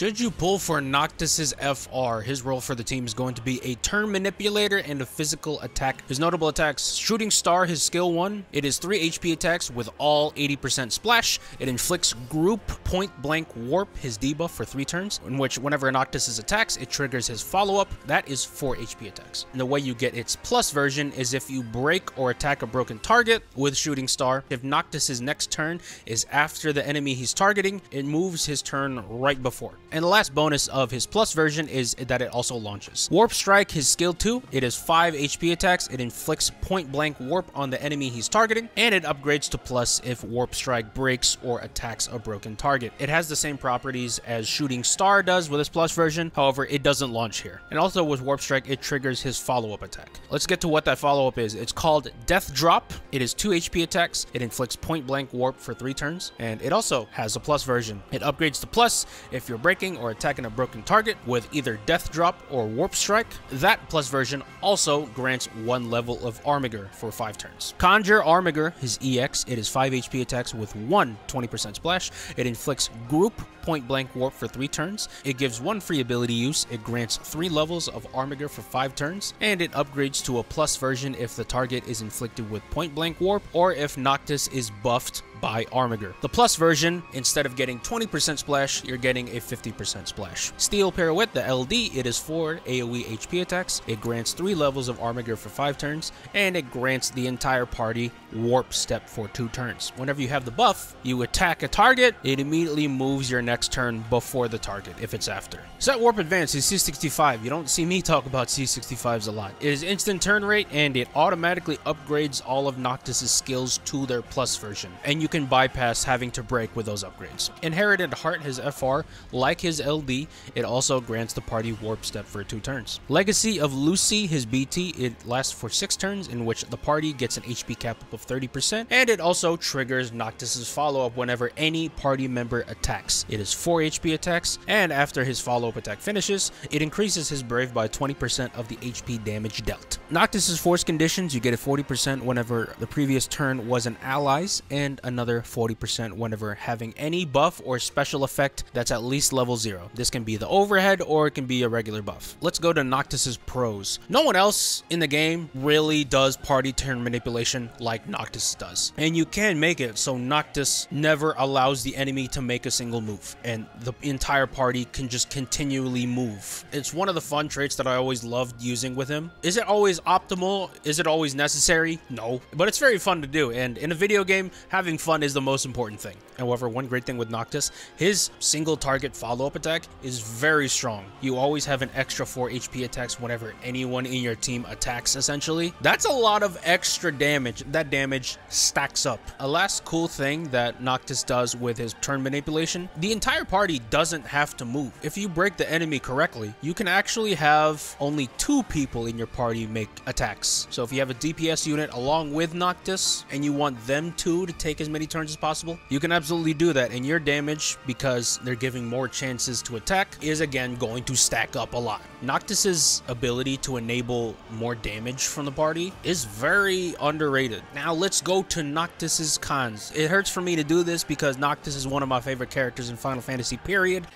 Should you pull for Noctis's FR, his role for the team is going to be a turn manipulator and a physical attack. His notable attacks: Shooting Star, his skill 1. It is 3 HP attacks with all 80% splash. It inflicts group point blank warp, his debuff, for 3 turns, in which whenever Noctis attacks, it triggers his follow-up. That is 4 HP attacks. And the way you get its plus version is if you break or attack a broken target with Shooting Star. If Noctis's next turn is after the enemy he's targeting, it moves his turn right before. And the last bonus of his plus version is that it also launches. Warp Strike, his skill 2. It is 5 HP attacks. It inflicts point blank warp on the enemy he's targeting, and it upgrades to plus if Warp Strike breaks or attacks a broken target. It has the same properties as Shooting Star does with his plus version, however, it doesn't launch here. And also with Warp Strike, it triggers his follow-up attack. Let's get to what that follow-up is. It's called Death Drop. It is 2 HP attacks. It inflicts point blank warp for 3 turns, and it also has a plus version. It upgrades to plus if you're breaking or attacking a broken target with either Death Drop or Warp Strike. That plus version also grants 1 level of Armiger for 5 turns. Conjure Armiger, his EX, it is 5 HP attacks with 1 20% splash. It inflicts group point blank warp for 3 turns. It gives 1 free ability use. It grants 3 levels of Armiger for 5 turns, and it upgrades to a plus version if the target is inflicted with point blank warp or if Noctis is buffed by Armiger. The plus version, instead of getting 20% splash, you're getting a 50% splash. Steel Pirouette, the LD, it is 4 AoE HP attacks. It grants 3 levels of Armiger for 5 turns, and it grants the entire party Warp Step for 2 turns. Whenever you have the buff, you attack a target, it immediately moves your next turn before the target, if it's after. Set Warp Advance is C65. You don't see me talk about C65s a lot. It is instant turn rate, and it automatically upgrades all of Noctis's skills to their plus version, and you can bypass having to break with those upgrades. Inherited Heart, his FR, like his LD, it also grants the party Warp Step for 2 turns. Legacy of Lucy, his BT, it lasts for 6 turns, in which the party gets an HP cap up of 30%, and it also triggers Noctis's follow-up whenever any party member attacks. It is 4 HP attacks, and after his follow-up attack finishes, it increases his Brave by 20% of the HP damage dealt. Noctis's Force Conditions, you get a 40% whenever the previous turn was an ally's, and another 40% whenever having any buff or special effect that's at least level 0. This can be the overhead or it can be a regular buff. Let's go to Noctis's pros. No one else in the game really does party turn manipulation like Noctis does, and you can make it so Noctis never allows the enemy to make a single move, and the entire party can just continually move. It's one of the fun traits that I always loved using with him. Is it always optimal? Is it always necessary? No, but it's very fun to do, and in a video game, having fun is the most important thing. However, one great thing with Noctis, his single target follow-up attack is very strong. You always have an extra 4 HP attacks whenever anyone in your team attacks, essentially. That's a lot of extra damage. That damage stacks up. A last cool thing that Noctis does with his turn manipulation, the entire party doesn't have to move. If you break the enemy correctly, you can actually have only 2 people in your party make attacks. So if you have a DPS unit along with Noctis and you want them two to take as many turns as possible, you can absolutely do that, and your damage, because they're giving more chances to attack, is again going to stack up a lot. Noctis's ability to enable more damage from the party is very underrated. Now let's go to Noctis's cons. It hurts for me to do this because Noctis is one of my favorite characters in Final Fantasy, period.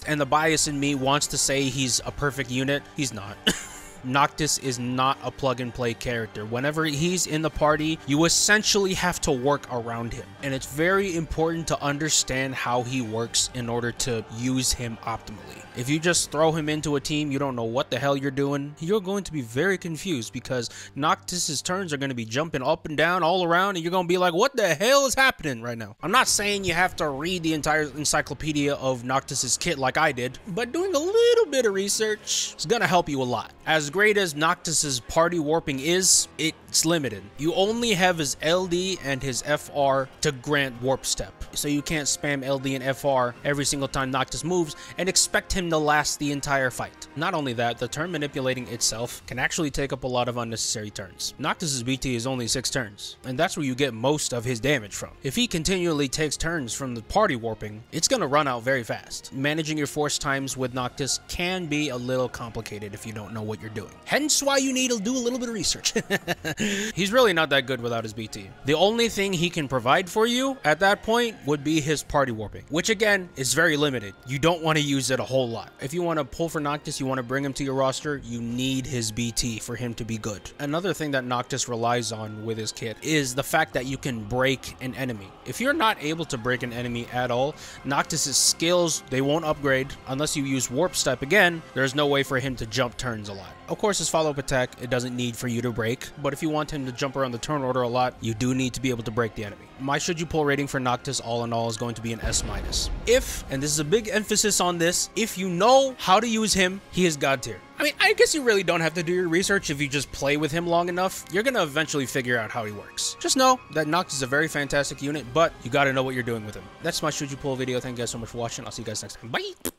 And the bias in me wants to say he's a perfect unit. He's not. Noctis is not a plug-and-play character. Whenever he's in the party, you essentially have to work around him, and it's very important to understand how he works in order to use him optimally. If you just throw him into a team, you don't know what the hell you're doing, you're going to be very confused because Noctis's turns are going to be jumping up and down all around, and you're going to be like, what the hell is happening right now? I'm not saying you have to read the entire encyclopedia of Noctis's kit like I did, but doing a little bit of research is going to help you a lot. As great as Noctis's party warping is, it's limited. You only have his LD and his FR to grant warp step, so you can't spam LD and FR every single time Noctis moves and expect him to last the entire fight. Not only that, the turn manipulating itself can actually take up a lot of unnecessary turns. Noctis's BT is only 6 turns, and that's where you get most of his damage from. If he continually takes turns from the party warping, it's gonna run out very fast. Managing your force times with Noctis can be a little complicated if you don't know what you're doing. Hence why you need to do a little bit of research. He's really not that good without his BT. The only thing he can provide for you at that point would be his party warping, which again is very limited. You don't want to use it a whole lot. If you want to pull for Noctis, you want to bring him to your roster, you need his BT for him to be good. Another thing that Noctis relies on with his kit is the fact that you can break an enemy. If you're not able to break an enemy at all, Noctis's skills, they won't upgrade unless you use warp step again. There's no way for him to jump turns a lot. Of course, his follow-up attack, it doesn't need for you to break, but if you want him to jump around the turn order a lot, you do need to be able to break the enemy. My should you pull rating for Noctis all in all is going to be an S-. If, and this is a big emphasis on this, if you know how to use him, he is God tier. I mean, I guess you really don't have to do your research. If you just play with him long enough, you're going to eventually figure out how he works. Just know that Noctis is a very fantastic unit, but you got to know what you're doing with him. That's my should you pull video. Thank you guys so much for watching. I'll see you guys next time. Bye!